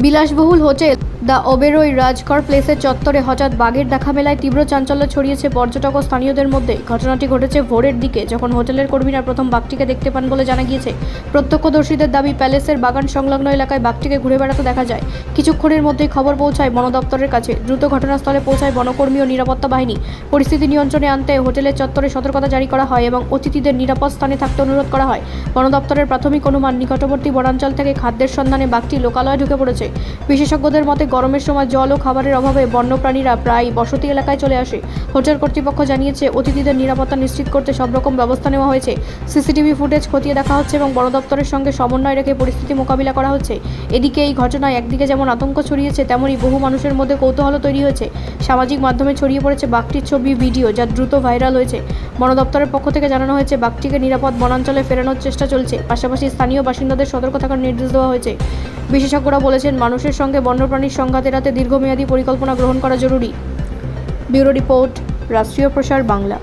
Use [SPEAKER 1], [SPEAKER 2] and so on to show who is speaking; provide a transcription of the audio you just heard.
[SPEAKER 1] বিলাসবহুল hotel the Oberoi রাজকর প্লেসের চত্বরে হঠাৎ বাঘের দেখা মেলায় তীব্র চাঞ্চল্য ছড়িয়েছে পর্যটক ও স্থানীয়দের মধ্যে। ঘটনাটি ঘটেছে ভোরের দিকে, যখন হোটেলের কর্মীরা প্রথম বাঘটিকে দেখতে পান বলে জানা গিয়েছে। প্রত্যক্ষদর্শীদের দাবি, প্যালেসের বাগান সংলগ্ন এলাকায় বাঘটিকে ঘুরে বেড়াতে দেখা যায়। কিছুক্ষণের মধ্যেই খবর পৌঁছায় বন দপ্তরের কাছে। দ্রুত ঘটনাস্থলে পৌঁছায় বনকর্মী ও নিরাপত্তা বাহিনী। পরিস্থিতি নিয়ন্ত্রণে আনতে হোটেলের চত্বরে সতর্কতা জারি করা হয় এবং অতিথিদের নিরাপদ স্থানে থাকতে অনুরোধ করা হয়। বন দপ্তরের প্রাথমিক অনুমান, নিকটবর্তী বনাঞ্চল থেকে খাদ্যের সন্ধানে বাঘটি লোকালয়ে ঢুকে পড়েছে। বিশেষজ্ঞদের মতে, গরমের সময় জল ও খাবারের অভাবে বন্যপ্রাণীরা প্রায় বসতি এলাকায় চলে আসে। হোটেল কর্তৃপক্ষ জানিয়েছে, অতিথিদের নিরাপত্তা নিশ্চিত করতে সব রকম ব্যবস্থা নেওয়া হয়েছে। সিসিটিভি ফুটেজ খতিয়ে দেখা হচ্ছে এবং বন দপ্তরের সঙ্গে সমন্বয় রেখে পরিস্থিতি মোকাবিলা করা হচ্ছে। এদিকে এই ঘটনায় একদিকে যেমন আতঙ্ক ছড়িয়েছে, তেমনই বহু মানুষের মধ্যে কৌতূহল তৈরি হয়েছে। সামাজিক মাধ্যমে ছড়িয়ে পড়েছে বাঘটির ছবি, ভিডিও, যা দ্রুত ভাইরাল হয়েছে। বন দপ্তরের পক্ষ থেকে জানানো হয়েছে, বাঘটিকে নিরাপদ বনাঞ্চলে ফেরানোর চেষ্টা চলছে। পাশাপাশি স্থানীয় বাসিন্দাদের সতর্ক থাকার নির্দেশ দেওয়া হয়েছে। বিশেষজ্ঞরা বলেছেন, মানুষের সঙ্গে বন্যপ্রাণীর সংঘাত এড়াতে দীর্ঘমেয়াদী পরিকল্পনা গ্রহণ করা জরুরি। ব্যুরো রিপোর্ট, রাষ্ট্রীয় প্রসার বাংলা।